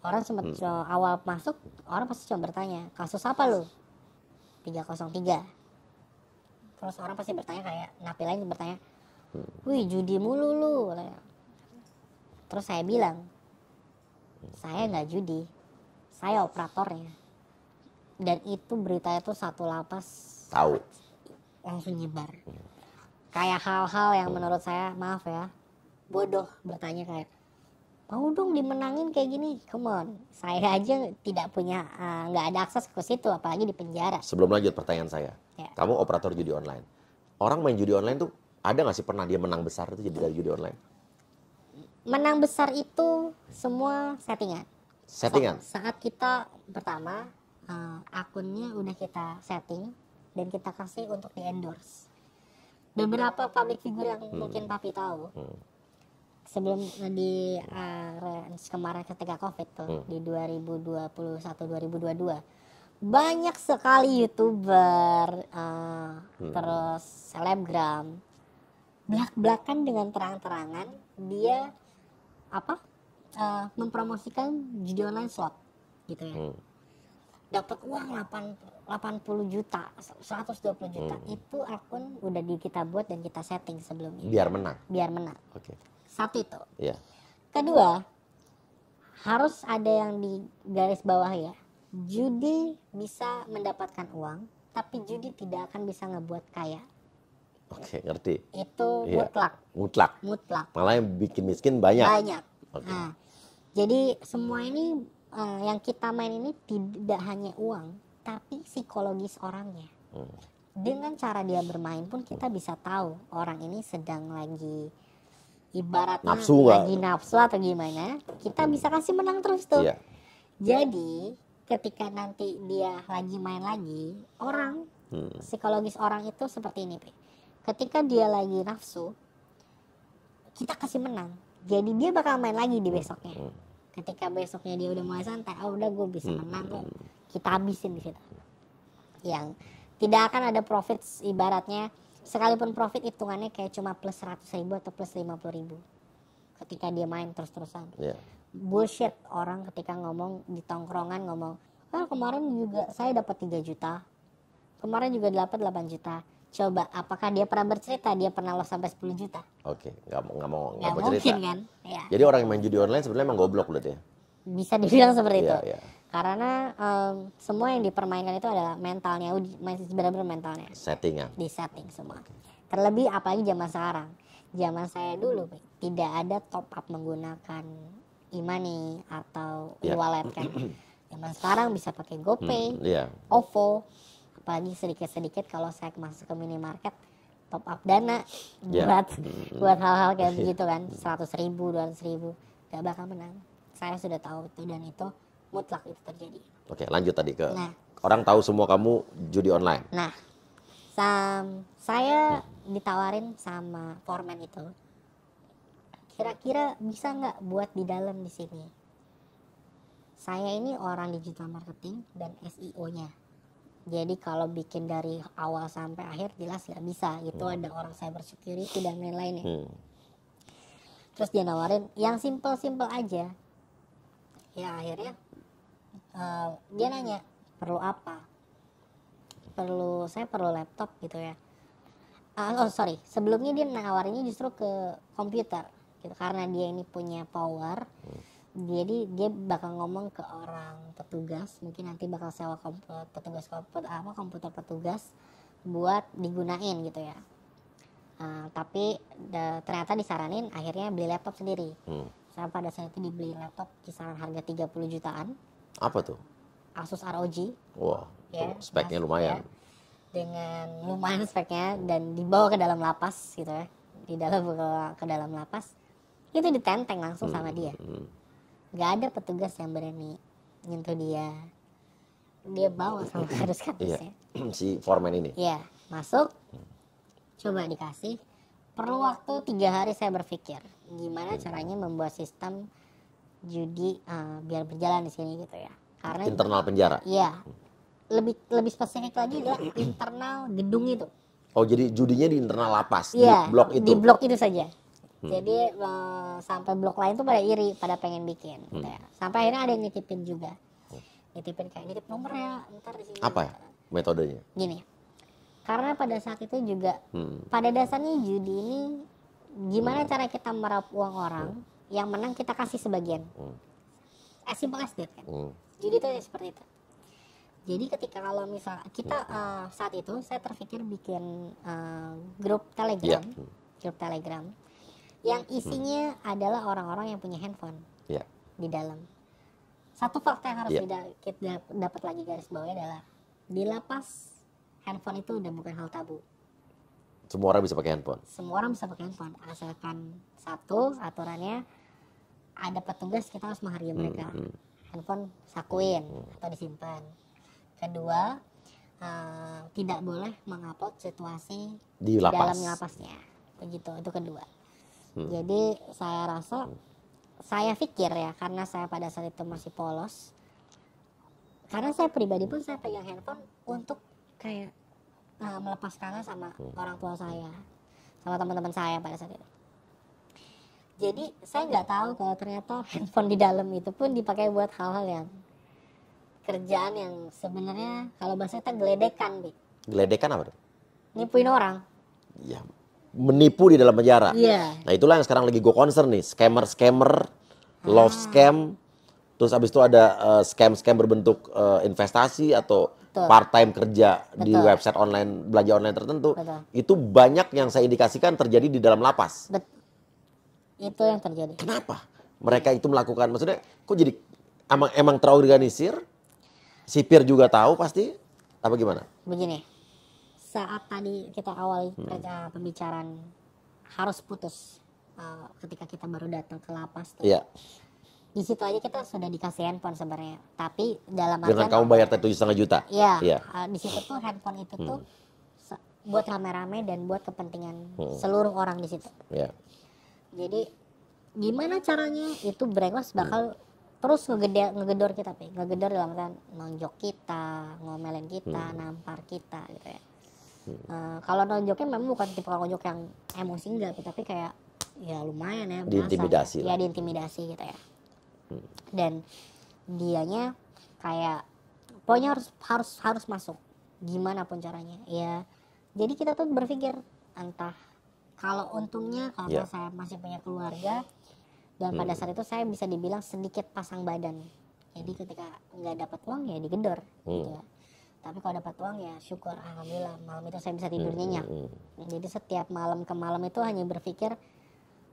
A: Orang sempat awal masuk, orang pasti cuma bertanya, kasus apa lu? 303. Terus orang pasti bertanya kayak, napi lain bertanya, wih judi mulu lu. Terus saya bilang, saya nggak judi, saya operatornya. Dan itu beritanya tuh satu lapas
B: Tahu.
A: langsung nyebar. Kayak hal-hal yang menurut saya, maaf ya, bodoh bertanya kayak, mau dong dimenangin kayak gini, come on. Saya aja tidak punya, nggak ada akses ke situ, apalagi di penjara.
B: Sebelum lanjut pertanyaan saya,
A: Ya.
B: kamu operator judi online. Orang main judi online tuh ada nggak sih pernah dia menang besar itu jadi dari judi online?
A: Menang besar itu semua settingan.
B: Settingan.
A: Saat kita pertama, akunnya udah kita setting dan kita kasih untuk di endorse. Beberapa public figure yang mungkin papi tahu, sebelum di kemarin ketika COVID tuh di 2021 2022 banyak sekali YouTuber terus selebgram belak-belakan dengan terang-terangan dia mempromosikan judi online slot gitu ya. Dapat uang 80 juta, 120 juta. Itu akun udah kita buat dan kita setting sebelumnya.
B: Biar menang.
A: Oke. Satu itu.
B: Iya.
A: Kedua, harus ada yang di garis bawah ya. Judi bisa mendapatkan uang, tapi judi tidak akan bisa ngebuat kaya.
B: Oke, ngerti.
A: Itu
B: Mutlak. Malah yang bikin miskin banyak.
A: Okay. Nah, jadi semua ini yang kita main ini tidak hanya uang, tapi psikologis orangnya. Dengan cara dia bermain pun kita bisa tahu orang ini sedang lagi ibaratnya lagi nafsu atau gimana. Kita bisa kasih menang terus tuh.
B: Iya.
A: Jadi ketika nanti dia lagi main lagi, orang psikologis orang itu seperti ini, ketika dia lagi nafsu, kita kasih menang. Jadi dia bakal main lagi di besoknya. Ketika besoknya dia udah mulai santai, udah gue bisa menang kok. Kita habisin di situ. Yang tidak akan ada profit, ibaratnya sekalipun profit hitungannya kayak cuma plus 100.000 atau plus 50.000. Ketika dia main terus-terusan.
B: Yeah.
A: Bullshit orang ketika ngomong di tongkrongan ngomong, kemarin juga saya dapat 3 juta. Kemarin juga dapat 8 juta. Coba, apakah dia pernah bercerita dia pernah loss sampai 10 juta?
B: Oke, nggak mau
A: mungkin,
B: cerita.
A: Kan? Ya.
B: Jadi orang yang main judi online sebenarnya emang goblok berarti ya?
A: Bisa dibilang seperti itu.
B: Yeah.
A: Karena semua yang dipermainkan itu adalah mentalnya, benar-benar mentalnya.
B: Settingan.
A: Di setting semua. Terlebih apalagi zaman sekarang. Zaman saya dulu, tidak ada top up menggunakan e-money atau e-wallet kan. Zaman sekarang bisa pakai GoPay, OVO. Apalagi sedikit-sedikit kalau saya masuk ke minimarket top up dana buat hal-hal kayak begitu kan, 100.000, 200.000, gak bakal menang. Saya sudah tahu itu dan itu mutlak itu terjadi.
B: Oke, lanjut tadi ke orang tahu semua kamu judi online.
A: Nah, saya ditawarin sama foreman itu, kira-kira bisa nggak buat di dalam di sini. Saya ini orang digital marketing dan SEO-nya. Jadi kalau bikin dari awal sampai akhir jelas nggak bisa. Itu ada orang cyber security dan lain-lainnya. Terus dia nawarin yang simple-simple aja. Ya akhirnya dia nanya perlu apa? Saya perlu laptop gitu ya. Sebelumnya dia nawarinnya justru ke komputer gitu, karena dia ini punya power. Jadi dia bakal ngomong ke orang petugas, mungkin nanti bakal sewa komputer petugas buat digunain gitu ya. Tapi ternyata disaranin akhirnya beli laptop sendiri. Saya pada saat itu dibeli laptop kisaran harga 30 jutaan.
B: Apa tuh?
A: Asus ROG.
B: Wah, speknya lumayan.
A: Ya, dengan lumayan speknya dan dibawa ke dalam lapas gitu ya. Ke dalam lapas. Itu ditenteng langsung sama dia. Gak ada petugas yang berani nyentuh dia. Dia bawa sama kardus-kardusnya.
B: Si foreman ini?
A: Iya, masuk. Coba dikasih. Perlu waktu 3 hari saya berpikir. Gimana caranya membuat sistem judi biar berjalan di sini gitu ya. Karena
B: internal penjara?
A: Iya. Lebih spesifik lagi adalah internal gedung itu.
B: Oh, jadi judinya di internal lapas?
A: Iya,
B: di blok itu?
A: Di blok itu saja. Jadi sampai blok lain tuh pada iri, pada pengen bikin gitu ya. Sampai akhirnya ada yang nitipin juga. Nitipin kayak nitip nomornya ntar di sini.
B: Apa ya metodenya?
A: Gini. Karena pada saat itu juga pada dasarnya judi ini gimana cara kita meraup uang orang, yang menang kita kasih sebagian. As simple as that kan. Judi itu seperti itu. Jadi ketika kalau misal kita saat itu saya terpikir bikin grup Telegram. Grup Telegram yang isinya adalah orang-orang yang punya handphone di dalam. Satu fakta yang harus kita dapat lagi garis bawahnya adalah di lapas handphone itu udah bukan hal tabu.
B: Semua orang bisa pakai handphone.
A: Semua orang bisa pakai handphone, asalkan satu aturannya ada petugas, kita harus menghargai mereka. Handphone sakuin atau disimpan. Kedua, tidak boleh mengupload situasi
B: di lapas.
A: dalam lapasnya. Begitu, itu kedua. Jadi saya pikir ya, karena saya pada saat itu masih polos, karena saya pribadi pun saya pegang handphone untuk kayak melepas kangen sama orang tua saya, sama teman-teman saya pada saat itu. Jadi saya nggak tahu kalau ternyata handphone di dalam itu pun dipakai buat hal-hal yang kerjaan yang sebenarnya kalau bahasa kita geledekan, Bi.
B: Geledekan apa tuh?
A: Nipuin orang.
B: Ya, menipu di dalam penjara.
A: Iya.
B: Nah itulah yang sekarang lagi gue concern nih, scammer, love scam, terus abis itu ada scam berbentuk investasi atau
A: Betul.
B: part-time kerja di
A: Betul.
B: website online, belanja online tertentu.
A: Betul.
B: Itu banyak yang saya indikasikan terjadi di dalam lapas.
A: Itu yang terjadi.
B: Kenapa mereka itu melakukan, maksudnya kok jadi emang terorganisir, sipir juga tahu pasti, apa gimana?
A: Begini, saat tadi kita awali pembicaraan harus putus ketika kita baru datang ke lapas tuh.
B: Iya.
A: Di situ aja kita sudah dikasih handphone sebenarnya, tapi dalam
B: Dengan kamu bayar 7,5 juta.
A: Iya.
B: Iya.
A: Di situ tuh handphone itu tuh buat rame-rame dan buat kepentingan seluruh orang di situ.
B: Iya.
A: Jadi gimana caranya itu Brengos bakal terus ngegedor kita, Pe. Ngegedor dalam artian nonjok kita, ngomelin kita, nampar kita gitu ya. Kalau nonjoknya memang bukan tipe nonjok yang emosi enggak, tapi kayak ya lumayan ya,
B: diintimidasi
A: ya diintimidasi gitu ya. Dan dianya kayak pokoknya harus masuk gimana pun caranya ya. Jadi kita tuh berpikir entah, kalau untungnya karena saya masih punya keluarga dan pada saat itu saya bisa dibilang sedikit pasang badan. Jadi ketika nggak dapat uang ya digedor gitu ya. Tapi kalau dapat uang ya syukur, alhamdulillah malam itu saya bisa tidur nyenyak. Jadi setiap malam ke malam itu hanya berpikir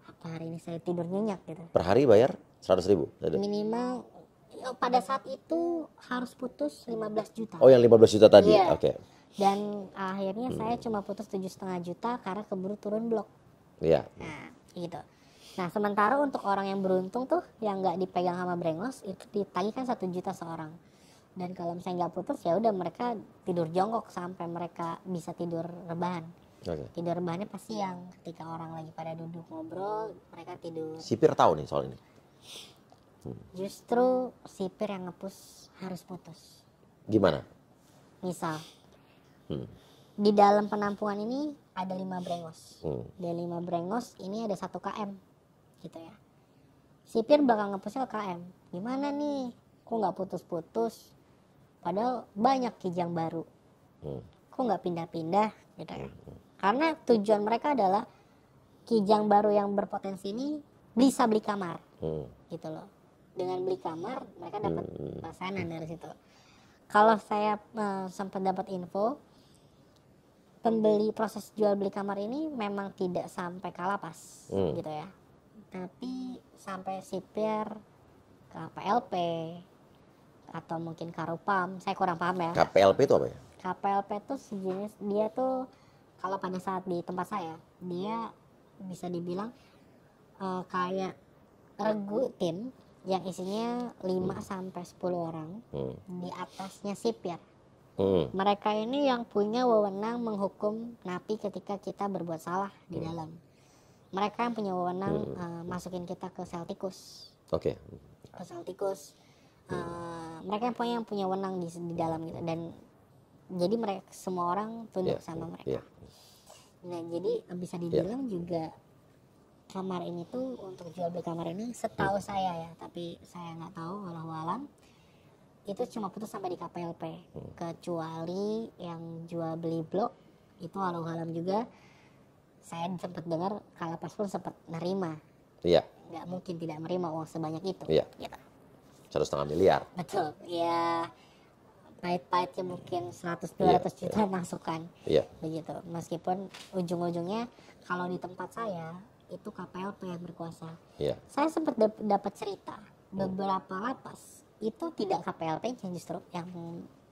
A: apa hari ini saya tidur nyenyak gitu.
B: Per hari bayar 100.000?
A: Minimal pada saat itu harus putus 15 juta.
B: Oh yang 15 juta tadi,
A: Iya.
B: oke.
A: Dan akhirnya saya cuma putus 7,5 juta karena keburu turun blok.
B: Iya.
A: Nah gitu. Nah sementara untuk orang yang beruntung tuh yang nggak dipegang sama Brengos itu ditagihkan 1 juta seorang. Dan kalau misalnya nggak putus ya udah mereka tidur jongkok sampai mereka bisa tidur rebahan.
B: Oke.
A: Tidur rebahannya pas siang ketika orang lagi pada duduk ngobrol mereka tidur.
B: Sipir tahu nih soal ini.
A: Justru sipir yang ngepus harus putus.
B: Gimana?
A: Misal di dalam penampungan ini ada 5 Brengos. Dari 5 Brengos ini ada 1 KM gitu ya. Sipir bakal ngepusnya ke KM. Gimana nih? Kok nggak putus-putus? Padahal banyak kijang baru. Kok nggak pindah-pindah gitu ya. Karena tujuan mereka adalah kijang baru yang berpotensi ini bisa beli kamar. Gitu loh. Dengan beli kamar mereka dapat pasanan dari situ. Kalau saya sempat dapat info, proses jual beli kamar ini memang tidak sampai ke lapas gitu ya. Tapi sampai sipir, KPLP atau mungkin Karupam, saya kurang paham ya.
B: KPLP itu apa ya?
A: KPLP itu sejenis, dia tuh kalau pada saat di tempat saya, dia bisa dibilang kayak regu tim yang isinya 5 sampai 10 orang, di atasnya sipir. Mereka ini yang punya wewenang menghukum napi ketika kita berbuat salah di dalam. Mereka yang punya wewenang masukin kita ke sel tikus.
B: Oke.
A: Ke sel tikus. Mereka yang punya wewenang di dalam gitu. Dan jadi mereka semua orang tunduk sama mereka. Nah jadi bisa dibilang juga kamar ini tuh untuk jual beli kamar ini setahu saya ya, tapi saya nggak tahu wallahu alam. Itu cuma putus sampai di KPLP, kecuali yang jual beli blok itu walau alam juga saya sempat dengar Kalapas pun sempat nerima.
B: Iya.
A: Nggak mungkin tidak menerima uang sebanyak itu.
B: Iya.
A: Gitu.
B: 1,5 miliar.
A: Betul. Ya pahit-pahitnya mungkin 100-200 juta masukan.
B: Iya.
A: Begitu. Meskipun ujung-ujungnya kalau di tempat saya itu KPLP yang berkuasa.
B: Iya.
A: Saya sempat dapat cerita beberapa lapas itu tidak KPLP yang justru yang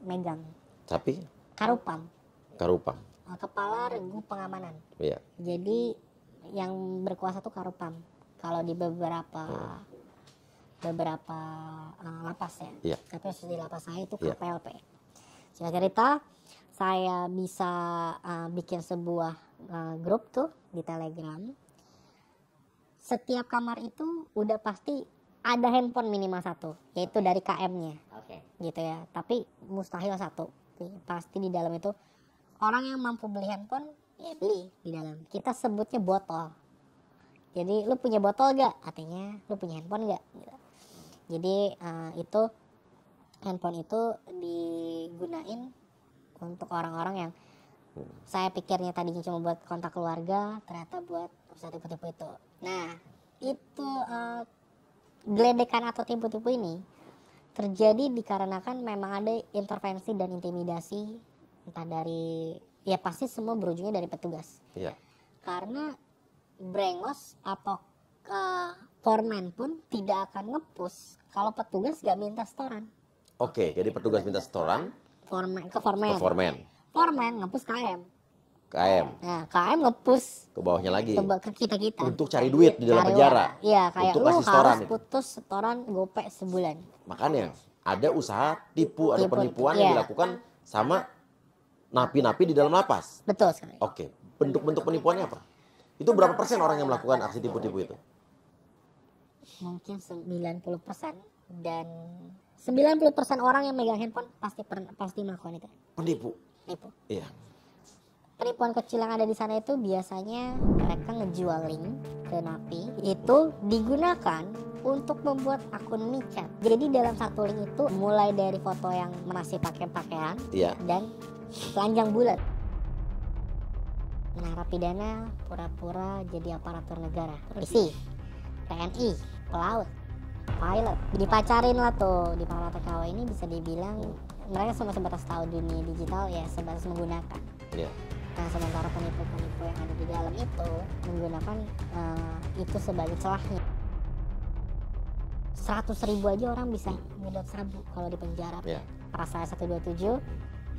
A: megang.
B: Tapi
A: Karupam.
B: Kepala
A: Regu Pengamanan.
B: Iya.
A: Jadi yang berkuasa tuh Karupam. Kalau di beberapa lapas ya.
B: Iya.
A: Tapi di lapas saya itu KPLP. Singkat cerita, saya bisa bikin sebuah grup tuh di Telegram. setiap kamar itu udah pasti ada handphone minimal satu, yaitu dari KM-nya.
B: Oke.
A: Gitu ya. Tapi mustahil satu. Pasti di dalam itu orang yang mampu beli handphone ya beli di dalam. Kita sebutnya botol. Jadi lu punya botol gak? Artinya lu punya handphone gak? Gitu. Jadi itu handphone itu digunain untuk orang-orang yang saya pikirnya tadinya cuma buat kontak keluarga, ternyata buat usaha tipu-tipu itu. Nah, itu geledekan atau tipu-tipu ini terjadi dikarenakan memang ada intervensi dan intimidasi, entah dari, ya pasti semua berujungnya dari petugas.
B: Iya.
A: Karena brengos atau foreman pun tidak akan nge-push kalau petugas gak minta setoran.
B: Oke, jadi petugas minta setoran
A: Foreman
B: ke foreman,
A: Foreman nge-push KM.
B: KM,
A: Nah, KM nge-push
B: ke bawahnya lagi.
A: ke kita.
B: Untuk cari duit di dalam
A: Cari
B: penjara.
A: uang. Iya, kayak
B: Untuk
A: lu
B: kasih setoran
A: harus
B: itu.
A: putus setoran gope sebulan.
B: Makanya ada usaha tipu atau
A: Tipu,
B: penipuan
A: iya.
B: yang dilakukan sama napi-napi di dalam lapas.
A: Betul sekali.
B: Oke, bentuk-bentuk penipuannya apa? Itu berapa persen orang yang melakukan aksi tipu-tipu itu?
A: Mungkin 90%, dan 90% orang yang megang handphone pasti melakukan itu.
B: Penipu.
A: Nipu.
B: Iya.
A: Penipuan kecil yang ada di sana itu biasanya mereka ngejual link ke napi, itu digunakan untuk membuat akun micet. Jadi dalam satu link itu mulai dari foto yang masih pakai pakaian
B: Iya.
A: dan telanjang bulat. Narapidana pura-pura jadi aparatur negara, polisi, TNI, pelaut, pilot, dipacarin lah tuh. Di para TKW ini bisa dibilang mereka cuma sebatas tahu dunia digital, ya sebatas menggunakan.
B: Iya.
A: Nah, sementara penipu-penipu yang ada di dalam itu menggunakan itu sebagai celahnya. 100.000 aja orang bisa ngedot sabu kalau di penjara.
B: Iya.
A: Pasal 127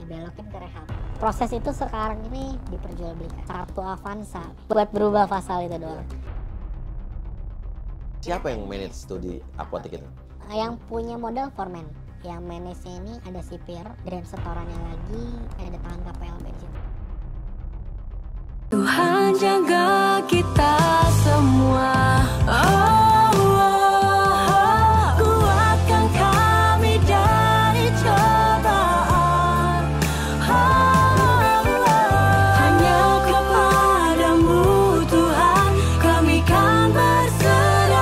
A: dibelokin ke rehab. Proses itu sekarang ini diperjualbelikan. Kartu Avanza buat berubah pasal itu doang.
B: Siapa yang manage itu di apotek itu?
A: Yang punya modal foreman. Yang manage ini ada sipir, dan setorannya lagi ada tangan KPLP di situ.
C: Tuhan jaga kita semua. Kuatkan kami dari cobaan. Hanya kepadamu Tuhan kami kan berserah.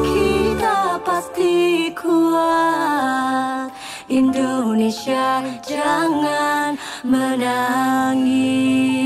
C: Kita pasti kuat. Indonesia jangan menangis.